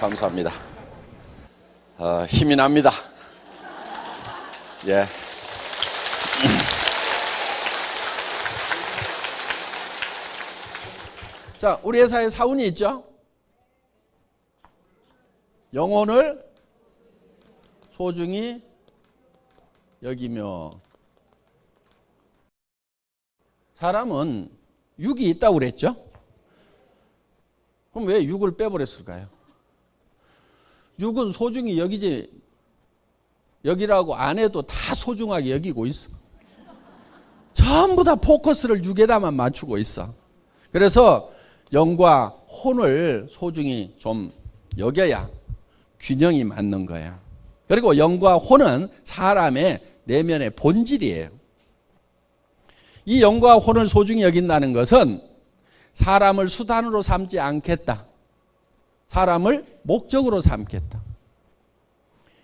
감사합니다. 힘이 납니다. 예. 자, 우리 회사에 사운이 있죠? 영혼을 소중히 여기며. 사람은 육이 있다고 그랬죠? 그럼 왜 육을 빼버렸을까요? 육은 소중히 여기지, 여기라고 안 해도 다 소중하게 여기고 있어. 전부 다 포커스를 육에다만 맞추고 있어. 그래서 영과 혼을 소중히 좀 여겨야 균형이 맞는 거야. 그리고 영과 혼은 사람의 내면의 본질이에요. 이 영과 혼을 소중히 여긴다는 것은 사람을 수단으로 삼지 않겠다. 사람을 목적으로 삼겠다.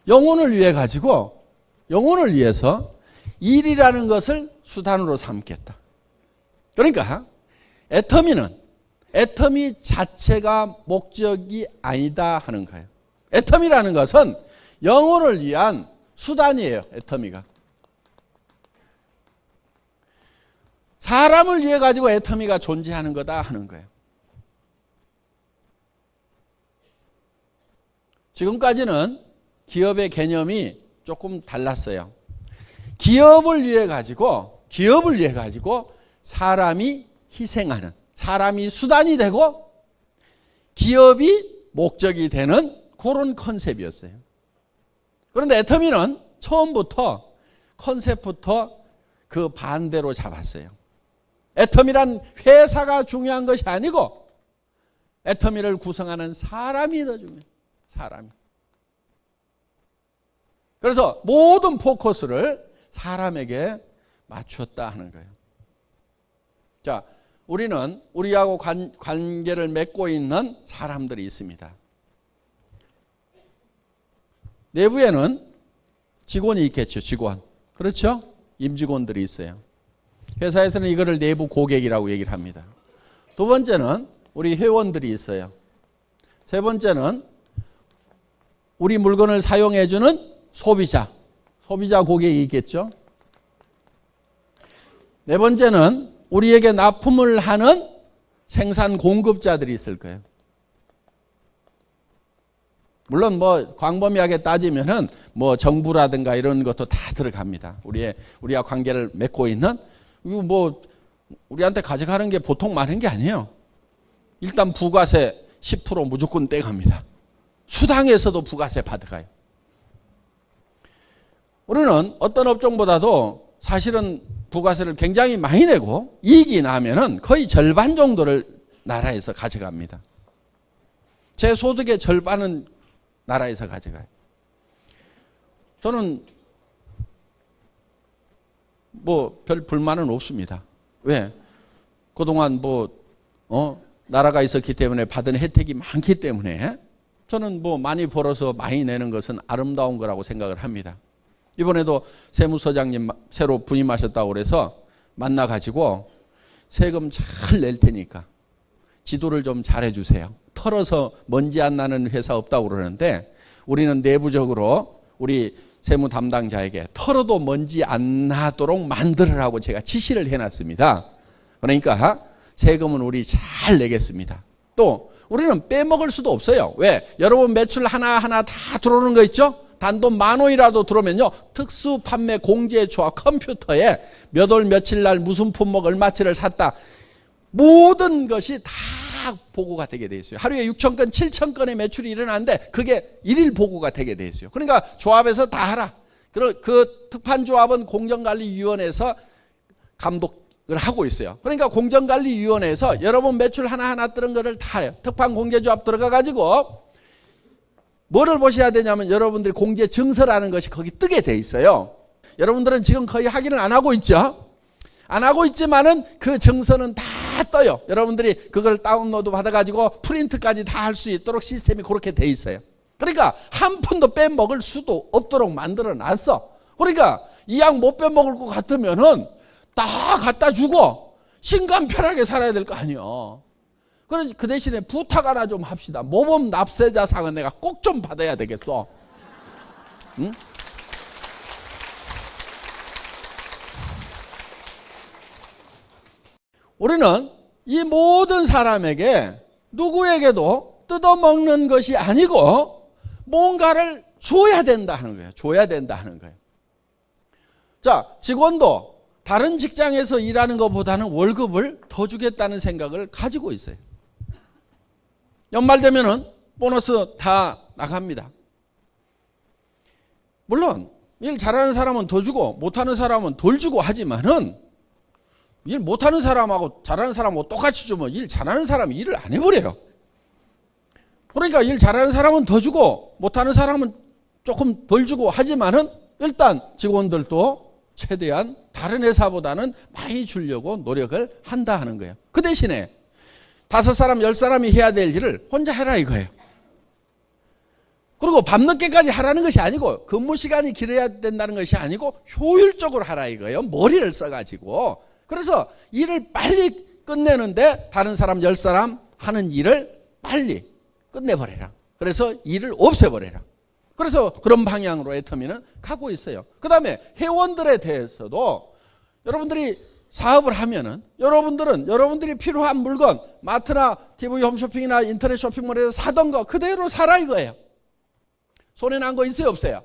영혼을 위해 가지고, 영혼을 위해서 일이라는 것을 수단으로 삼겠다. 그러니까 애터미 자체가 목적이 아니다 하는 거예요. 애터미라는 것은 영혼을 위한 수단이에요. 애터미가. 사람을 위해 가지고 애터미가 존재하는 거다 하는 거예요. 지금까지는 기업의 개념이 조금 달랐어요. 기업을 위해 가지고 사람이 희생하는, 사람이 수단이 되고 기업이 목적이 되는 그런 컨셉이었어요. 그런데 애터미는 처음부터 컨셉부터 그 반대로 잡았어요. 애터미란 회사가 중요한 것이 아니고 애터미를 구성하는 사람이 더 중요해요. 사람이. 그래서 모든 포커스를 사람에게 맞췄다 하는 거예요. 자, 우리는 우리하고 관계를 맺고 있는 사람들이 있습니다. 내부에는 직원이 있겠죠. 직원. 그렇죠? 임직원들이 있어요. 회사에서는 이거를 내부 고객이라고 얘기를 합니다. 두 번째는 우리 회원들이 있어요. 세 번째는 우리 물건을 사용해 주는 소비자 고객이 있겠죠. 네 번째는 우리에게 납품을 하는 생산 공급자들이 있을 거예요. 물론 뭐 광범위하게 따지면은 뭐 정부라든가 이런 것도 다 들어갑니다. 우리와 관계를 맺고 있는, 이거 뭐 우리한테 가져가는 게 보통 많은 게 아니에요. 일단 부가세 10% 무조건 떼갑니다. 수당에서도 부가세 받아가요. 우리는 어떤 업종보다도 사실은 부가세를 굉장히 많이 내고 이익이 나면은 거의 절반 정도를 나라에서 가져갑니다. 제 소득의 절반은 나라에서 가져가요. 저는 뭐 별 불만은 없습니다. 왜? 그동안 나라가 있었기 때문에 받은 혜택이 많기 때문에 저는 뭐 많이 벌어서 많이 내는 것은 아름다운 거라고 생각을 합니다. 이번에도 세무서장님 새로 부임하셨다고 그래서 만나가지고 세금 잘 낼 테니까 지도를 좀 잘해 주세요. 털어서 먼지 안 나는 회사 없다고 그러는데 우리는 내부적으로 우리 세무 담당자에게 털어도 먼지 안 나도록 만들으라고 제가 지시를 해놨습니다. 그러니까 세금은 우리 잘 내겠습니다. 또 우리는 빼먹을 수도 없어요. 왜? 여러분 매출 하나하나 다 들어오는 거 있죠? 단돈 10,000원이라도 들어오면요, 특수 판매 공제조합 컴퓨터에 몇 월 며칠 날 무슨 품목 얼마치를 샀다, 모든 것이 다 보고가 되게 돼 있어요. 하루에 6,000건 7,000건의 매출이 일어나는데 그게 일일 보고가 되게 돼 있어요. 그러니까 조합에서 다 하라. 그 특판조합은 공정관리위원회에서 감독을 하고 있어요. 그러니까 공정관리위원회에서 여러분 매출 하나하나 뜨는 거를 다 해요. 특판공제조합 들어가 가지고 뭐를 보셔야 되냐면 여러분들이 공제 증서라는 것이 거기 뜨게 돼 있어요. 여러분들은 지금 거의 확인을 안 하고 있죠. 안 하고 있지만은 그 증서는 다 떠요. 여러분들이 그걸 다운로드 받아가지고 프린트까지 다 할 수 있도록 시스템이 그렇게 돼 있어요. 그러니까 한 푼도 빼먹을 수도 없도록 만들어 놨어. 그러니까 이 양 못 빼먹을 것 같으면은 다 갖다 주고 신간 편하게 살아야 될 거 아니에요. 그래서 그 대신에 부탁 하나 좀 합시다. 모범 납세자상은 내가 꼭 좀 받아야 되겠어. 응? 우리는 이 모든 사람에게 누구에게도 뜯어먹는 것이 아니고 뭔가를 줘야 된다 하는 거예요. 줘야 된다 하는 거예요. 자, 직원도 다른 직장에서 일하는 것보다는 월급을 더 주겠다는 생각을 가지고 있어요. 연말 되면은 보너스 다 나갑니다. 물론 일 잘하는 사람은 더 주고 못하는 사람은 덜 주고 하지만은 일 못하는 사람하고 잘하는 사람하고 똑같이 주면 일 잘하는 사람이 일을 안 해버려요. 그러니까 일 잘하는 사람은 더 주고 못하는 사람은 조금 덜 주고 하지만은 일단 직원들도 최대한 다른 회사보다는 많이 주려고 노력을 한다 하는 거예요. 그 대신에 5사람, 10사람이 해야 될 일을 혼자 해라 이거예요. 그리고 밤늦게까지 하라는 것이 아니고 근무 시간이 길어야 된다는 것이 아니고 효율적으로 하라 이거예요. 머리를 써가지고. 그래서 일을 빨리 끝내는데 다른 사람 10사람 하는 일을 빨리 끝내버려라. 그래서 일을 없애버려라. 그래서 그런 방향으로 애터미는 가고 있어요. 그 다음에 회원들에 대해서도 여러분들이 사업을 하면은 여러분들이 필요한 물건 마트나 TV 홈쇼핑이나 인터넷 쇼핑몰에서 사던 거 그대로 사라 이거예요. 손해난 거 있어요 없어요?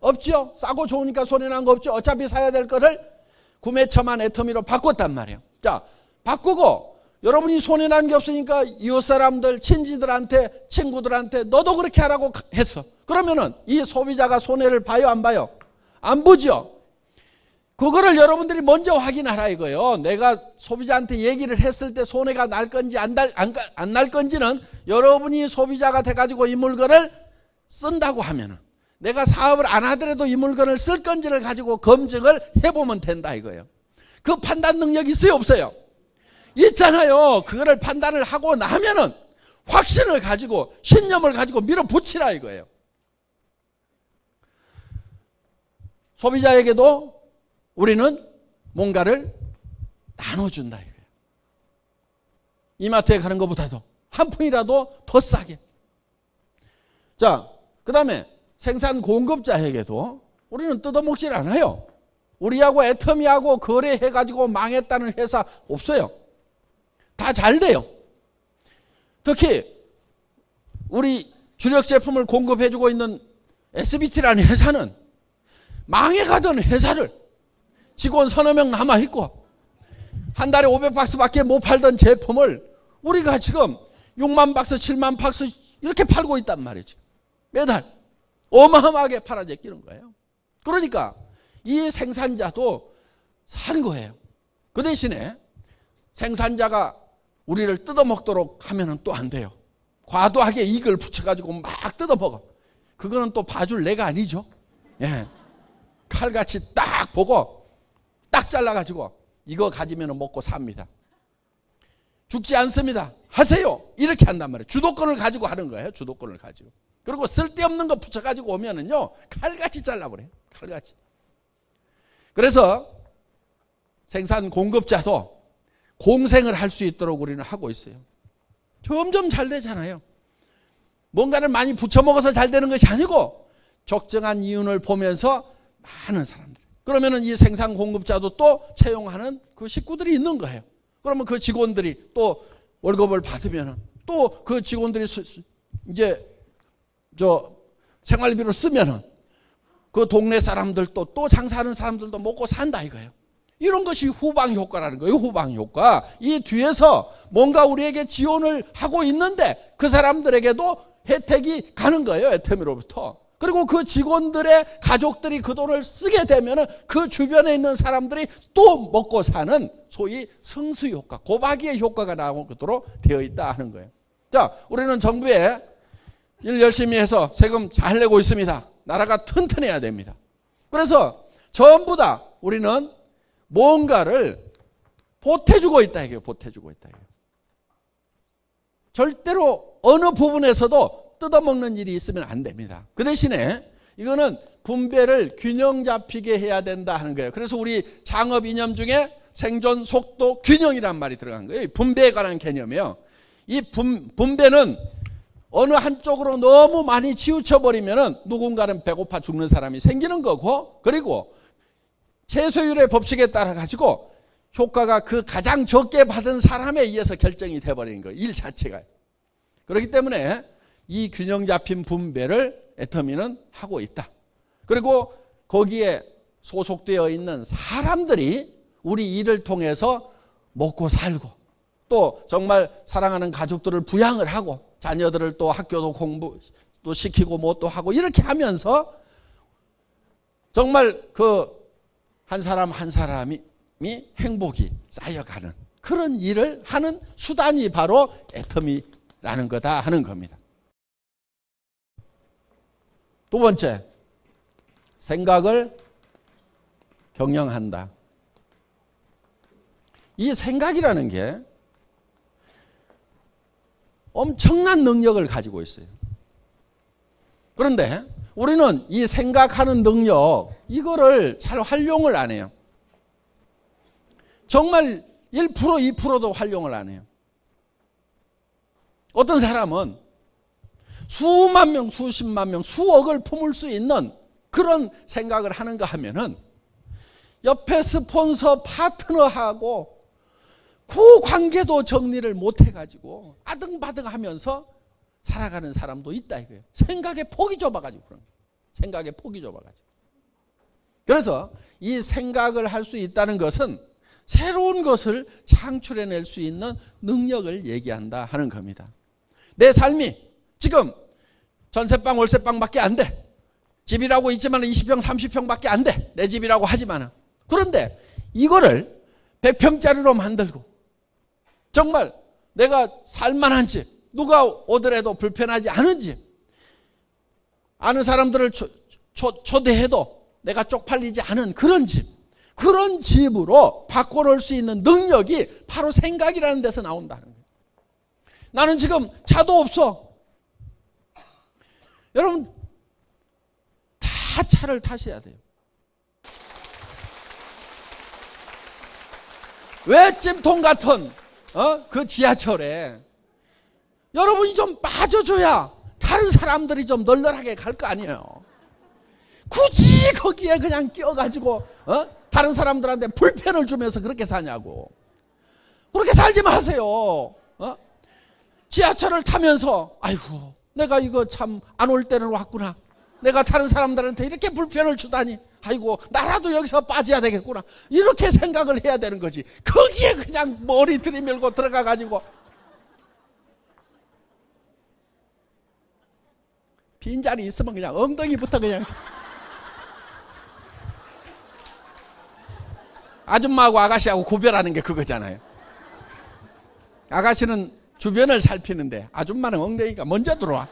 없죠. 싸고 좋으니까 손해난 거 없죠. 어차피 사야 될 거를 구매처만 애터미로 바꿨단 말이에요. 자, 바꾸고 여러분이 손해난 게 없으니까 이웃 사람들, 친지들한테, 친구들한테 너도 그렇게 하라고 했어. 그러면은 이 소비자가 손해를 봐요 안 봐요? 안 보죠. 그거를 여러분들이 먼저 확인하라 이거예요. 내가 소비자한테 얘기를 했을 때 손해가 날 건지 안 날 건지는 여러분이 소비자가 돼가지고 이 물건을 쓴다고 하면은 내가 사업을 안 하더라도 이 물건을 쓸 건지를 가지고 검증을 해보면 된다 이거예요. 그 판단 능력이 있어요 없어요? 있잖아요. 그거를 판단을 하고 나면은 확신을 가지고 신념을 가지고 밀어붙이라 이거예요. 소비자에게도 우리는 뭔가를 나눠준다 이거예요. 이마트에 가는 것보다도 한 푼이라도 더 싸게. 자, 그 다음에 생산 공급자에게도 우리는 뜯어먹질 않아요. 우리하고 애터미하고 거래해가지고 망했다는 회사 없어요. 다 잘 돼요. 특히 우리 주력 제품을 공급해주고 있는 SBT라는 회사는 망해가던 회사를 직원 서너 명 남아있고 한 달에 500박스밖에 못 팔던 제품을 우리가 지금 6만 박스, 7만 박스 이렇게 팔고 있단 말이죠. 매달 어마어마하게 팔아제끼는 거예요. 그러니까 이 생산자도 산 거예요. 그 대신에 생산자가 우리를 뜯어먹도록 하면은 또 안 돼요. 과도하게 이익을 붙여가지고 막 뜯어먹어. 그거는 또 봐줄 내가 아니죠. 예. 칼같이 딱 보고 딱 잘라가지고 이거 가지면 먹고 삽니다. 죽지 않습니다. 하세요. 이렇게 한단 말이에요. 주도권을 가지고 하는 거예요. 주도권을 가지고. 그리고 쓸데없는 거 붙여가지고 오면은요 칼같이 잘라버려요. 칼같이. 그래서 생산 공급자도 공생을 할 수 있도록 우리는 하고 있어요. 점점 잘 되잖아요. 뭔가를 많이 부쳐 먹어서 잘 되는 것이 아니고 적정한 이윤을 보면서 많은 사람들. 그러면은 이 생산 공급자도 또 채용하는 그 식구들이 있는 거예요. 그러면 그 직원들이 또 월급을 받으면은 또 그 직원들이 이제 생활비로 쓰면은 그 동네 사람들도 또 장사하는 사람들도 먹고 산다 이거예요. 이런 것이 후방 효과라는 거예요. 후방 효과. 이 뒤에서 뭔가 우리에게 지원을 하고 있는데 그 사람들에게도 혜택이 가는 거예요. 애터미로부터. 그리고 그 직원들의 가족들이 그 돈을 쓰게 되면 그 주변에 있는 사람들이 또 먹고 사는 소위 승수 효과, 고박이의 효과가 나오도록 되어 있다 하는 거예요. 자, 우리는 정부에 일 열심히 해서 세금 잘 내고 있습니다. 나라가 튼튼해야 됩니다. 그래서 전부 다 우리는 뭔가를 보태주고 있다 이게요. 보태주고 있다 이게요. 절대로 어느 부분에서도 뜯어먹는 일이 있으면 안 됩니다. 그 대신에 이거는 분배를 균형 잡히게 해야 된다 하는 거예요. 그래서 우리 창업 이념 중에 생존 속도 균형이란 말이 들어간 거예요. 분배에 관한 개념이에요. 이 분배는 어느 한쪽으로 너무 많이 치우쳐 버리면은 누군가는 배고파 죽는 사람이 생기는 거고, 그리고 최소율의 법칙에 따라 가지고 효과가 그 가장 적게 받은 사람에 의해서 결정이 돼버리는 거예요. 일 자체가. 그렇기 때문에 이 균형 잡힌 분배를 애터미는 하고 있다. 그리고 거기에 소속되어 있는 사람들이 우리 일을 통해서 먹고 살고, 또 정말 사랑하는 가족들을 부양을 하고, 자녀들을 또 학교도 공부 또 시키고 뭐 또 하고, 이렇게 하면서 정말 그 한 사람 한 사람이 행복이 쌓여가는 그런 일을 하는 수단이 바로 애터미라는 거다 하는 겁니다. 두 번째, 생각을 경영한다. 이 생각이라는 게 엄청난 능력을 가지고 있어요. 그런데 우리는 이 생각하는 능력, 이거를 잘 활용을 안 해요. 정말 1%, 2%도 활용을 안 해요. 어떤 사람은 수만 명, 수십만 명, 수억을 품을 수 있는 그런 생각을 하는가 하면은 옆에 스폰서 파트너하고 그 관계도 정리를 못 해가지고 아등바등 하면서 살아가는 사람도 있다 이거예요. 생각의 폭이 좁아가지고 그런 거예요. 생각의 폭이 좁아가지고. 그래서 이 생각을 할 수 있다는 것은 새로운 것을 창출해낼 수 있는 능력을 얘기한다 하는 겁니다. 내 삶이 지금 전세방, 월세방밖에 안 돼. 집이라고 있지만 20평, 30평밖에 안 돼. 내 집이라고 하지만. 그런데 이거를 100평짜리로 만들고 정말 내가 살만한 집, 누가 오더라도 불편하지 않은 집, 아는 사람들을 초대해도 내가 쪽팔리지 않은 그런 집, 그런 집으로 바꿔놓을 수 있는 능력이 바로 생각이라는 데서 나온다는 거예요. 나는 지금 차도 없어. 여러분 다 차를 타셔야 돼요. 왜 찜통 같은 그 지하철에 여러분이 좀 빠져줘야 다른 사람들이 좀 널널하게 갈 거 아니에요. 굳이 거기에 그냥 끼어가지고 다른 사람들한테 불편을 주면서 그렇게 사냐고. 그렇게 살지 마세요. 지하철을 타면서 아이고 내가 이거 참 안 올 때는 왔구나. 내가 다른 사람들한테 이렇게 불편을 주다니. 아이고 나라도 여기서 빠져야 되겠구나. 이렇게 생각을 해야 되는 거지. 거기에 그냥 머리 들이밀고 들어가가지고 빈자리 있으면 그냥 엉덩이부터 그냥. 아줌마하고 아가씨하고 구별하는 게 그거잖아요. 아가씨는 주변을 살피는데 아줌마는 엉덩이가 먼저 들어와.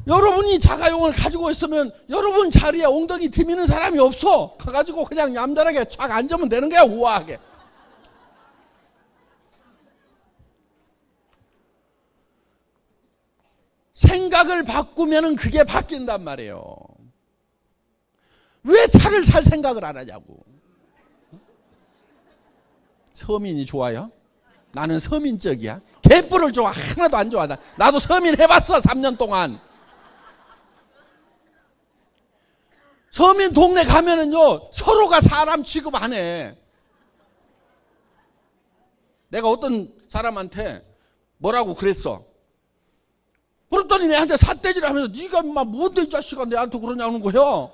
여러분이 자가용을 가지고 있으면 여러분 자리에 엉덩이 디미는 사람이 없어. 가가지고 그냥 얌전하게 쫙 앉으면 되는 거야. 우아하게. 생각을 바꾸면 그게 바뀐단 말이에요. 왜 차를 살 생각을 안 하냐고. 서민이 좋아요? 나는 서민적이야. 개뿔을 좋아. 하나도 안 좋아. 나도 서민 해봤어. 3년 동안. 서민 동네 가면은요 서로가 사람 취급 안 해. 내가 어떤 사람한테 뭐라고 그랬어. 그랬더니 내한테 삿대질을 하면서 네가 인마 뭔데 이 자식아 내한테 그러냐는 거야.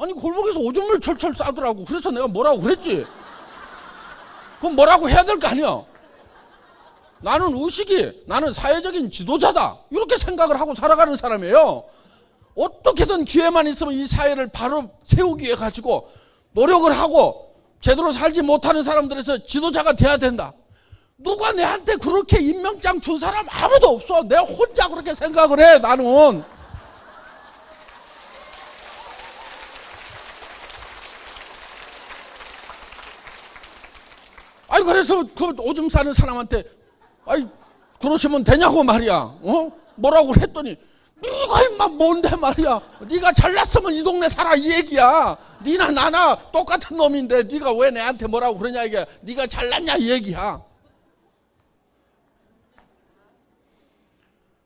아니 골목에서 오줌을 철철 싸더라고. 그래서 내가 뭐라고 그랬지. 그럼 뭐라고 해야 될 거 아니야. 나는 의식이 나는 사회적인 지도자다 이렇게 생각을 하고 살아가는 사람이에요. 어떻게든 기회만 있으면 이 사회를 바로 세우기 위해 가지고 노력을 하고 제대로 살지 못하는 사람들에서 지도자가 돼야 된다. 누가 내한테 그렇게 임명장 준 사람 아무도 없어. 내가 혼자 그렇게 생각을 해. 나는 아니 그래서 그 오줌 싸는 사람한테 아이 그러시면 되냐고 말이야. 뭐라고 했더니 네가 임마 뭔데 말이야. 네가 잘났으면 이 동네 살아 이 얘기야. 네나 나나 똑같은 놈인데 네가 왜 내한테 뭐라고 그러냐 이게. 네가 잘났냐 이 얘기야.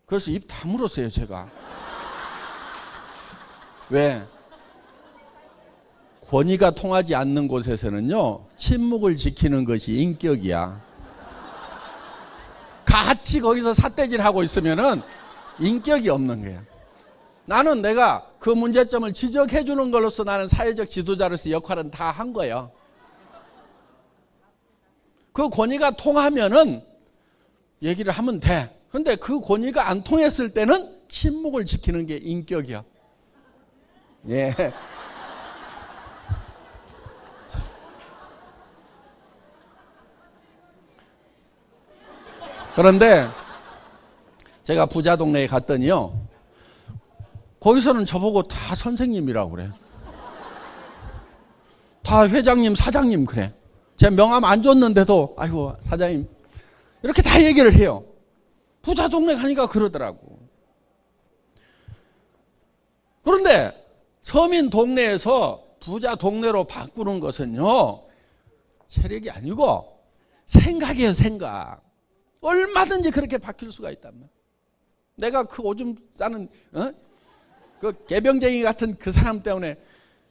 그래서 입 다물었어요 제가. 왜? 권위가 통하지 않는 곳에서는요 침묵을 지키는 것이 인격이야. 같이 거기서 삿대질하고 있으면은 인격이 없는 거야. 나는 내가 그 문제점을 지적해 주는 걸로서 나는 사회적 지도자로서 역할은 다 한 거예요. 그 권위가 통하면은 얘기를 하면 돼. 근데 그 권위가 안 통했을 때는 침묵을 지키는 게 인격이야. 예. 그런데 제가 부자 동네에 갔더니요 거기서는 저보고 다 선생님이라고 그래. 다 회장님 사장님 그래. 제 명함 안 줬는데도 아이고 사장님 이렇게 다 얘기를 해요. 부자 동네 가니까 그러더라고. 그런데 서민 동네에서 부자 동네로 바꾸는 것은요 체력이 아니고 생각이에요. 생각. 얼마든지 그렇게 바뀔 수가 있단 말이야. 내가 그 오줌 싸는 그 개병쟁이 같은 그 사람 때문에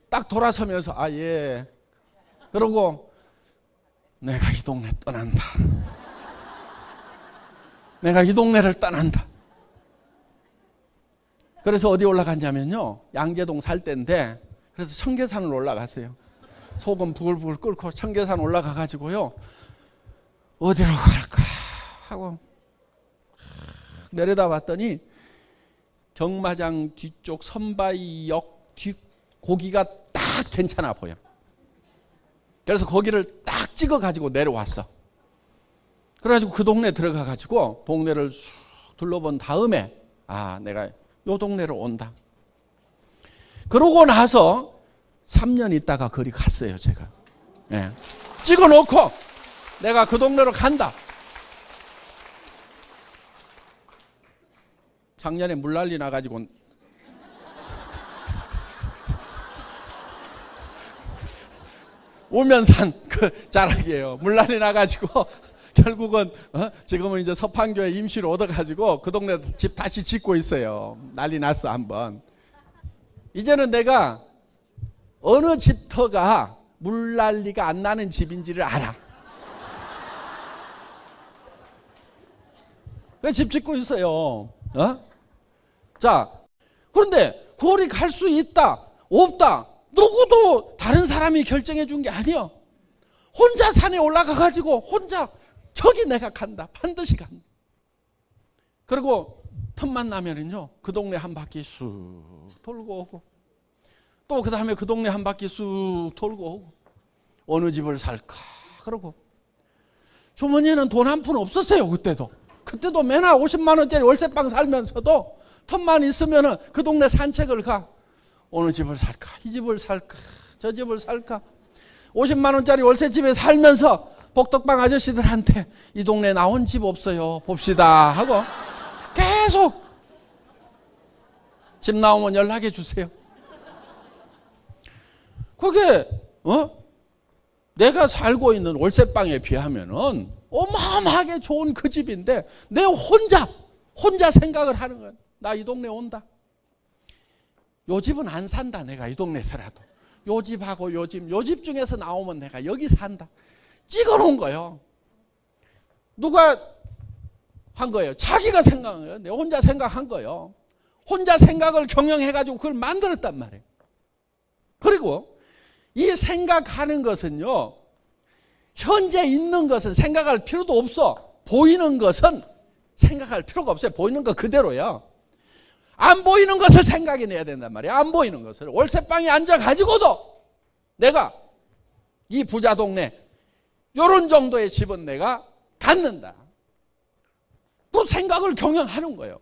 딱 돌아서면서 아 예 그러고 내가 이 동네 떠난다. 내가 이 동네를 떠난다. 그래서 어디 올라갔냐면요 양재동 살 때인데 그래서 청계산을 올라갔어요. 소금 부글부글 끓고 청계산 올라가 가지고요 어디로 갈까 하고 내려다 봤더니 경마장 뒤쪽 선바위역 뒤 고기가 딱 괜찮아 보여. 그래서 거기를 딱 찍어 가지고 내려왔어. 그래가지고 그 동네 들어가 가지고 동네를 쑥 둘러본 다음에 아 내가 요 동네로 온다. 그러고 나서 3년 있다가 거기 갔어요 제가. 예. 찍어 놓고 내가 그 동네로 간다. 작년에 물난리 나가지고 오면산 그 자락이에요. 물난리 나가지고 결국은 지금은 이제 서판교에 임시로 얻어가지고 그 동네 집 다시 짓고 있어요. 난리 났어 한번. 이제는 내가 어느 집터가 물난리가 안 나는 집인지를 알아. 왜 집 짓고 있어요? 자, 그런데 거기 갈 수 있다, 없다, 누구도 다른 사람이 결정해 준 게 아니야. 혼자 산에 올라가 가지고 혼자 저기 내가 간다. 반드시 간다. 그리고 틈만 나면은요, 그 동네 한 바퀴 쑥 돌고 오고, 또 그 다음에 그 동네 한 바퀴 쑥 돌고 오고, 어느 집을 살까? 그러고, 주머니에는 돈 한 푼 없었어요, 그때도. 그때도 맨날 50만 원짜리 월세방 살면서도 틈만 있으면은 그 동네 산책을 가. 어느 집을 살까? 이 집을 살까? 저 집을 살까? 50만 원짜리 월세집에 살면서 복덕방 아저씨들한테 이 동네 나온 집 없어요. 봅시다 하고 계속 집 나오면 연락해 주세요. 그게 내가 살고 있는 월세방에 비하면은 어마어마하게 좋은 그 집인데 내 혼자 생각을 하는 거야. 나 이 동네 온다. 요 집은 안 산다. 내가 이 동네에서라도 요 집하고 요 집 중에서 나오면 내가 여기 산다. 찍어놓은 거예요. 누가 한 거예요? 자기가 생각한 거예요. 내 혼자 생각한 거예요. 혼자 생각을 경영해가지고 그걸 만들었단 말이에요. 그리고 이 생각하는 것은요, 현재 있는 것은 생각할 필요도 없어. 보이는 것은 생각할 필요가 없어요. 보이는 거 그대로요. 안 보이는 것을 생각해내야 된단 말이에요. 안 보이는 것을. 월세방에 앉아가지고도 내가 이 부자 동네 이런 정도의 집은 내가 갖는다. 또 생각을 경영하는 거예요.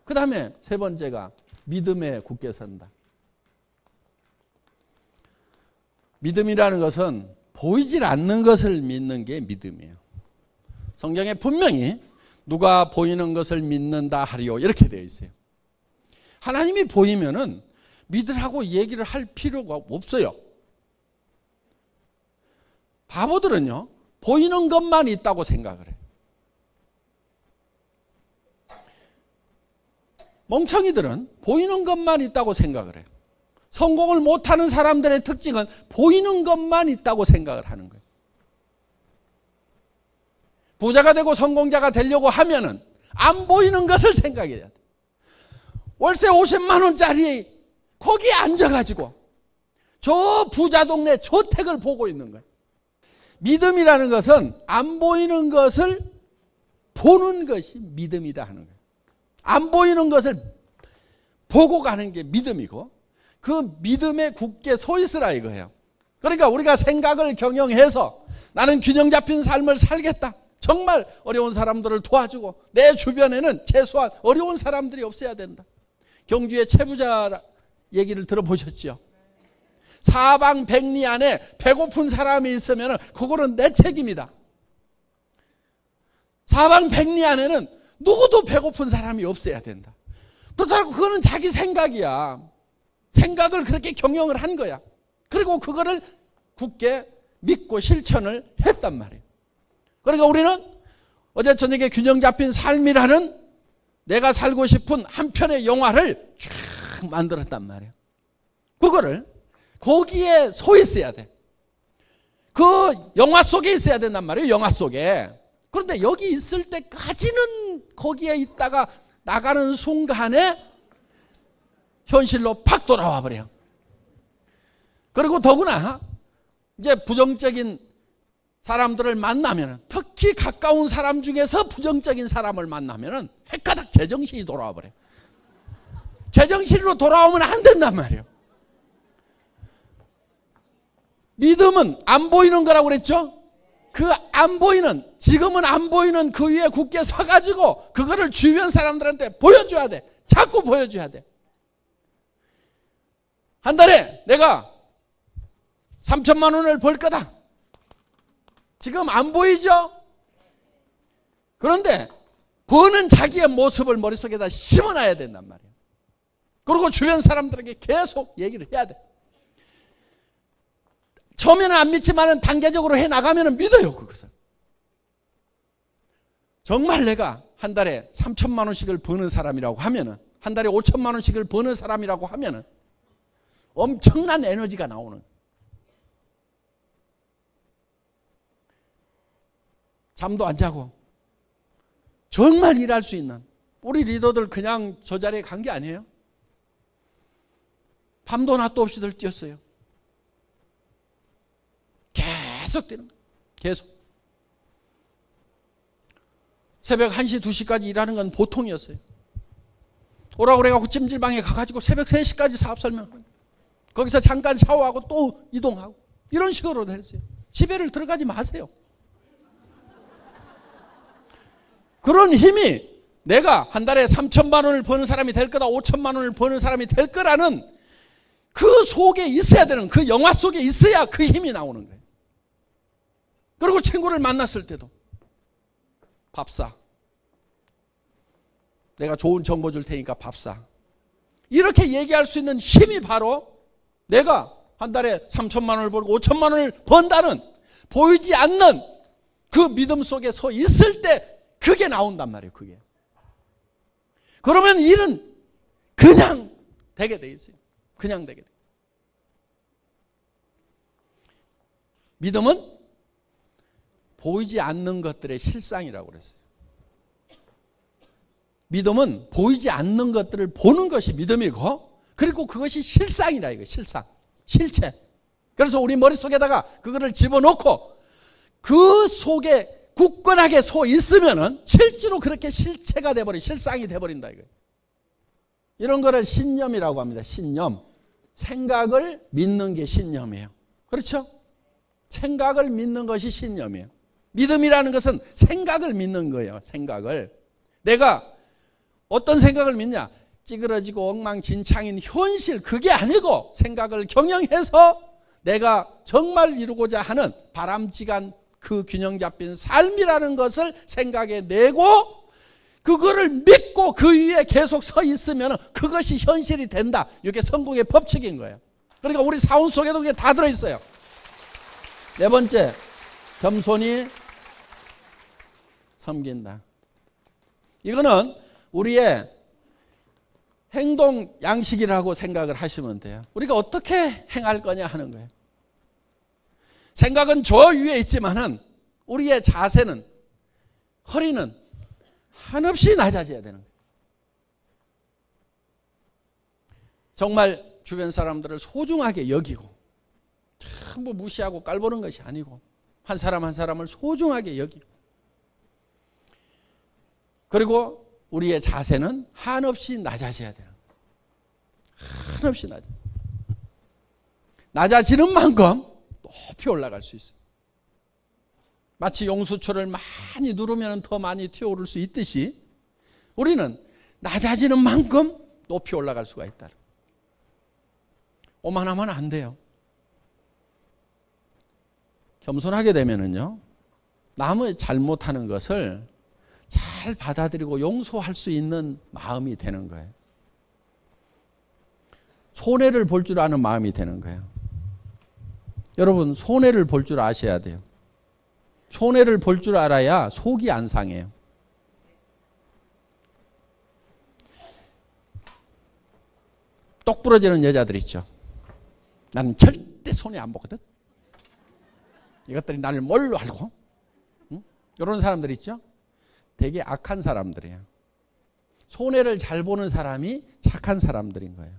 그 다음에 세 번째가 믿음에 굳게 선다. 믿음이라는 것은 보이질 않는 것을 믿는 게 믿음이에요. 성경에 분명히 누가 보이는 것을 믿는다 하리요 이렇게 되어 있어요. 하나님이 보이면은 믿으라고 얘기를 할 필요가 없어요. 바보들은요, 보이는 것만 있다고 생각을 해요. 멍청이들은 보이는 것만 있다고 생각을 해요. 성공을 못하는 사람들의 특징은 보이는 것만 있다고 생각을 하는 거예요. 부자가 되고 성공자가 되려고 하면은 안 보이는 것을 생각해야 돼. 월세 50만 원짜리 거기에 앉아가지고 저 부자 동네 저택을 보고 있는 거예요. 믿음이라는 것은 안 보이는 것을 보는 것이 믿음이다 하는 거예요. 안 보이는 것을 보고 가는 게 믿음이고 그 믿음에 굳게 서 있으라 이거예요. 그러니까 우리가 생각을 경영해서 나는 균형 잡힌 삶을 살겠다. 정말 어려운 사람들을 도와주고 내 주변에는 최소한 어려운 사람들이 없어야 된다. 경주의 채부자 얘기를 들어보셨죠? 사방백리 안에 배고픈 사람이 있으면 그거는 내 책임이다. 사방백리 안에는 누구도 배고픈 사람이 없어야 된다. 그렇다고 그거는 자기 생각이야. 생각을 그렇게 경영을 한 거야. 그리고 그거를 굳게 믿고 실천을 했단 말이에요. 그러니까 우리는 어제 저녁에 균형 잡힌 삶이라는 내가 살고 싶은 한 편의 영화를 쫙 만들었단 말이에요. 그거를 거기에 서 있어야 돼. 그 영화 속에 있어야 된단 말이에요. 영화 속에. 그런데 여기 있을 때까지는 거기에 있다가 나가는 순간에 현실로 팍 돌아와 버려요. 그리고 더구나 이제 부정적인 사람들을 만나면, 특히 가까운 사람 중에서 부정적인 사람을 만나면 헷가닥 제정신이 돌아와 버려요. 제정신으로 돌아오면 안 된단 말이에요. 믿음은 안 보이는 거라고 그랬죠? 그 안 보이는, 지금은 안 보이는 그 위에 굳게 서가지고 그거를 주변 사람들한테 보여줘야 돼. 자꾸 보여줘야 돼. 한 달에 내가 3천만 원을 벌 거다. 지금 안 보이죠? 그런데 버는 자기의 모습을 머릿속에다 심어놔야 된단 말이에요. 그리고 주변 사람들에게 계속 얘기를 해야 돼. 처음에는 안 믿지만 단계적으로 해나가면 믿어요, 그것을. 정말 내가 한 달에 3천만 원씩을 버는 사람이라고 하면은, 한 달에 5천만 원씩을 버는 사람이라고 하면은 엄청난 에너지가 나오는. 잠도 안 자고 정말 일할 수 있는 우리 리더들 그냥 저 자리에 간 게 아니에요. 밤도 낮도 없이들 뛰었어요. 계속 뛰는 거예요. 계속. 새벽 1시, 2시까지 일하는 건 보통이었어요. 오라고 그래가지고 찜질방에 가가지고 새벽 3시까지 사업 설명하고 거기서 잠깐 샤워하고 또 이동하고 이런 식으로 했어요. 집에를 들어가지 마세요. 그런 힘이 내가 한 달에 3천만 원을 버는 사람이 될 거다, 5천만 원을 버는 사람이 될 거라는 그 속에 있어야 되는, 그 영화 속에 있어야 그 힘이 나오는 거예요. 그리고 친구를 만났을 때도 밥 사. 내가 좋은 정보 줄 테니까 밥 사. 이렇게 얘기할 수 있는 힘이 바로 내가 한 달에 3천만 원을 벌고 5천만 원을 번다는 보이지 않는 그 믿음 속에 서 있을 때 그게 나온단 말이에요. 그게. 그러면 일은 그냥 되게 돼 있어요. 그냥 되게 돼. 믿음은 보이지 않는 것들의 실상이라고 그랬어요. 믿음은 보이지 않는 것들을 보는 것이 믿음이고, 그리고 그것이 실상이라 이거예요. 실상, 실체. 그래서 우리 머릿속에다가 그거를 집어넣고 그 속에 굳건하게 서 있으면은 실제로 그렇게 실체가 돼버린, 실상이 돼버린다 이거예요. 이런 거를 신념이라고 합니다. 신념. 생각을 믿는 게 신념이에요. 그렇죠? 생각을 믿는 것이 신념이에요. 믿음이라는 것은 생각을 믿는 거예요. 생각을. 내가 어떤 생각을 믿냐? 찌그러지고 엉망진창인 현실, 그게 아니고 생각을 경영해서 내가 정말 이루고자 하는 바람직한 그 균형 잡힌 삶이라는 것을 생각해 내고 그거를 믿고 그 위에 계속 서 있으면 그것이 현실이 된다. 이게 성공의 법칙인 거예요. 그러니까 우리 사원 속에도 그게 다 들어있어요. 네 번째, 겸손히 섬긴다. 이거는 우리의 행동 양식이라고 생각을 하시면 돼요. 우리가 어떻게 행할 거냐 하는 거예요. 생각은 저 위에 있지만은 우리의 자세는, 허리는 한없이 낮아져야 되는 거예요. 정말 주변 사람들을 소중하게 여기고, 전부 무시하고 깔보는 것이 아니고, 한 사람 한 사람을 소중하게 여기고, 그리고 우리의 자세는 한없이 낮아져야 되는 거예요. 한없이 낮아지는 만큼 높이 올라갈 수 있어요. 마치 용수초를 많이 누르면 더 많이 튀어오를 수 있듯이 우리는 낮아지는 만큼 높이 올라갈 수가 있다. 오만하면 안 돼요. 겸손하게 되면은요, 남의 잘못하는 것을 잘 받아들이고 용서할 수 있는 마음이 되는 거예요. 손해를 볼 줄 아는 마음이 되는 거예요. 여러분, 손해를 볼 줄 아셔야 돼요. 손해를 볼 줄 알아야 속이 안 상해요. 똑 부러지는 여자들 있죠. 나는 절대 손해 안 보거든. 이것들이 나를 뭘로 알고? 응? 이런 사람들 있죠. 되게 악한 사람들이에요. 손해를 잘 보는 사람이 착한 사람들인 거예요.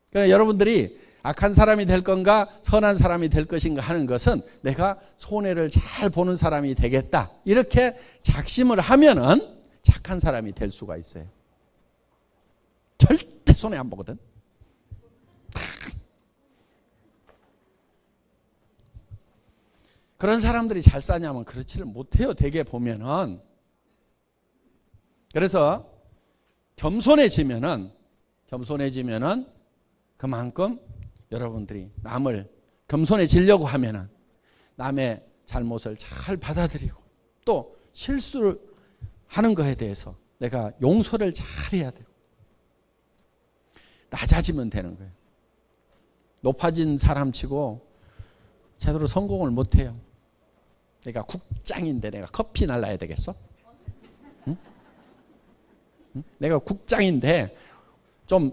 그러니까 여러분들이 악한 사람이 될 건가 선한 사람이 될 것인가 하는 것은 내가 손해를 잘 보는 사람이 되겠다, 이렇게 작심을 하면은 착한 사람이 될 수가 있어요. 절대 손해 안 보거든. 그런 사람들이 잘 사냐면 그렇지를 못해요. 대개 보면은. 그래서 겸손해지면은 그만큼 여러분들이 남을 겸손해지려고 하면은 남의 잘못을 잘 받아들이고, 또 실수를 하는 것에 대해서 내가 용서를 잘 해야 되고, 낮아지면 되는 거예요. 높아진 사람치고 제대로 성공을 못해요. 내가 국장인데 내가 커피 날라야 되겠어? 응? 응? 내가 국장인데 좀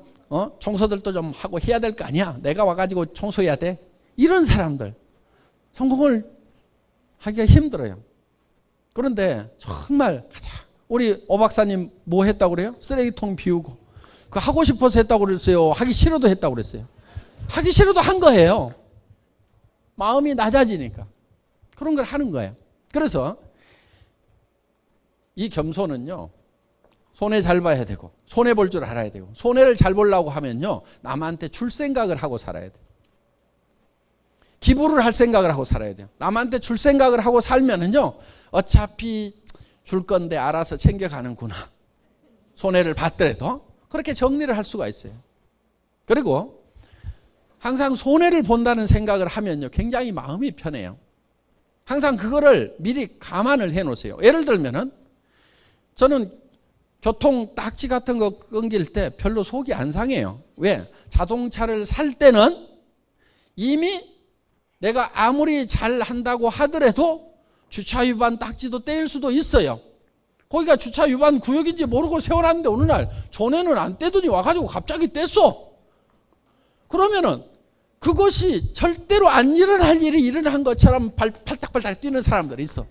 청소들도 좀 하고 해야 될 거 아니야. 내가 와가지고 청소해야 돼. 이런 사람들 성공을 하기가 힘들어요. 그런데 정말 우리 오 박사님 뭐 했다고 그래요? 쓰레기통 비우고. 그 하고 싶어서 했다고 그랬어요? 하기 싫어도 했다고 그랬어요? 하기 싫어도 한 거예요. 마음이 낮아지니까 그런 걸 하는 거예요. 그래서 이 겸손은요, 손해 잘 봐야 되고, 손해 볼 줄 알아야 되고, 손해를 잘 보려고 하면요, 남한테 줄 생각을 하고 살아야 돼요. 기부를 할 생각을 하고 살아야 돼요. 남한테 줄 생각을 하고 살면은요, 어차피 줄 건데 알아서 챙겨가는구나. 손해를 받더라도 그렇게 정리를 할 수가 있어요. 그리고 항상 손해를 본다는 생각을 하면요, 굉장히 마음이 편해요. 항상 그거를 미리 감안을 해 놓으세요. 예를 들면은 저는 교통 딱지 같은 거 끊길 때 별로 속이 안 상해요. 왜? 자동차를 살 때는 이미 내가 아무리 잘 한다고 하더라도 주차 위반 딱지도 떼일 수도 있어요. 거기가 주차 위반 구역인지 모르고 세워놨는데 어느 날 전에는 안 떼더니 와가지고 갑자기 뗐어. 그러면은 그것이 절대로 안 일어날 일이 일어난 것처럼 팔딱팔딱 뛰는 사람들이 있어.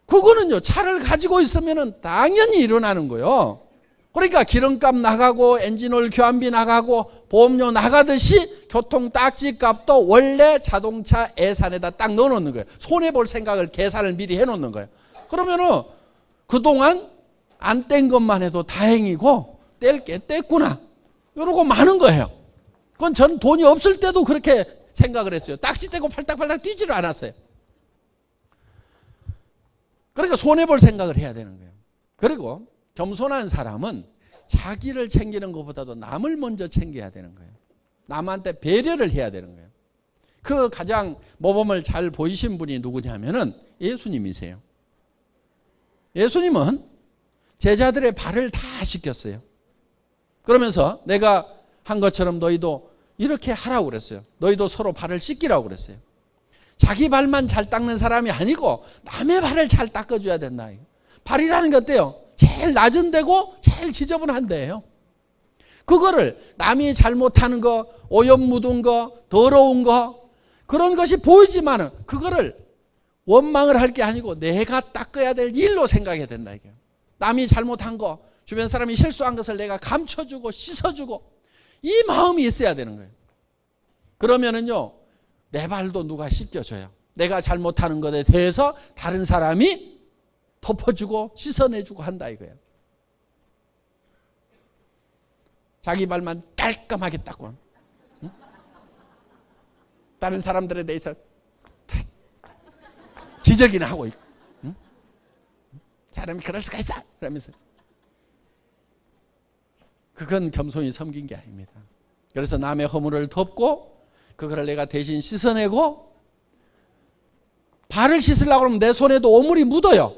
그거는요, 차를 가지고 있으면 당연히 일어나는 거예요. 그러니까 기름값 나가고 엔진오일 교환비 나가고 보험료 나가듯이 교통 딱지 값도 원래 자동차 예산에다 딱 넣어놓는 거예요. 손해볼 생각을 계산을 미리 해놓는 거예요. 그러면은 그동안 안 뗀 것만 해도 다행이고 뗄 게 뗐구나, 이러고 마는 거예요. 그건 전 돈이 없을 때도 그렇게 생각을 했어요. 딱지 떼고 팔딱팔딱 뛰지를 않았어요. 그러니까 손해볼 생각을 해야 되는 거예요. 그리고 겸손한 사람은 자기를 챙기는 것보다도 남을 먼저 챙겨야 되는 거예요. 남한테 배려를 해야 되는 거예요. 그 가장 모범을 잘 보이신 분이 누구냐면은 예수님이세요. 예수님은 제자들의 발을 다 씻겼어요. 그러면서 내가 한 것처럼 너희도 이렇게 하라고 그랬어요. 너희도 서로 발을 씻기라고 그랬어요. 자기 발만 잘 닦는 사람이 아니고 남의 발을 잘 닦아줘야 된다. 발이라는 게 어때요? 제일 낮은 데고 제일 지저분한 데예요. 그거를 남이 잘못하는 거, 오염 묻은 거, 더러운 거, 그런 것이 보이지만은 그거를 원망을 할 게 아니고 내가 닦아야 될 일로 생각해야 된다. 이게 남이 잘못한 거, 주변 사람이 실수한 것을 내가 감춰주고 씻어주고 이 마음이 있어야 되는 거예요. 그러면은요, 내 발도 누가 씻겨줘요. 내가 잘못하는 것에 대해서 다른 사람이 덮어주고 씻어내주고 한다 이거예요. 자기 발만 깔끔하게 닦고 응? 다른 사람들에 대해서 지적이나 하고 있고 응? 사람이 그럴 수가 있어 그러면서 그건 겸손히 섬긴 게 아닙니다. 그래서 남의 허물을 덮고 그거를 내가 대신 씻어내고 발을 씻으려고 하면 내 손에도 오물이 묻어요.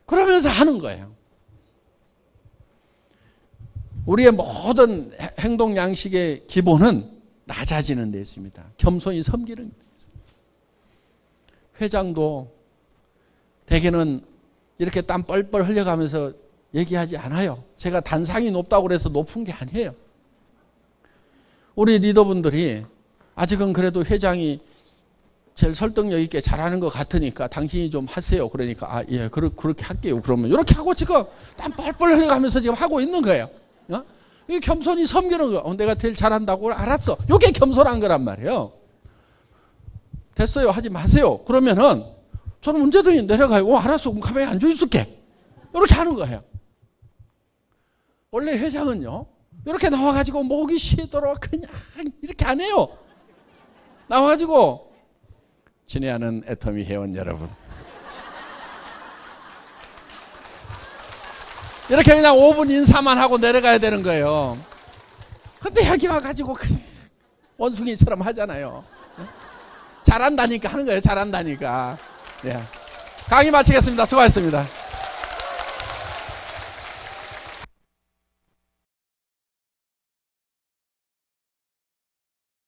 그러면서 하는 거예요. 우리의 모든 행동 양식의 기본은 낮아지는 데 있습니다. 겸손히 섬기는 데 있습니다. 회장도 대개는 이렇게 땀 뻘뻘 흘려가면서 얘기하지 않아요. 제가 단상이 높다고 그래서 높은 게 아니에요. 우리 리더분들이 아직은 그래도 회장이 제일 설득력 있게 잘하는 것 같으니까 당신이 좀 하세요. 그러니까 아, 예, 그렇게 할게요. 그러면 이렇게 하고 지금 땀 뻘뻘 흘려가면서 지금 하고 있는 거예요. 어? 이 겸손히 섬기는 거. 내가 제일 잘한다고 알았어. 이게 겸손한 거란 말이에요. 됐어요. 하지 마세요. 그러면은 저는 언제든지 내려가요. 알았어. 그럼 가만히 앉아 있을게. 이렇게 하는 거예요. 원래 회장은요, 이렇게 나와가지고 목이 쉬도록 그냥 이렇게 안 해요. 나와가지고 친애하는 애터미 회원 여러분, 이렇게 그냥 5분 인사만 하고 내려가야 되는 거예요. 근데 여기 와가지고 그냥 원숭이처럼 하잖아요. 잘한다니까 하는 거예요. 잘한다니까. 예. 강의 마치겠습니다. 수고하셨습니다.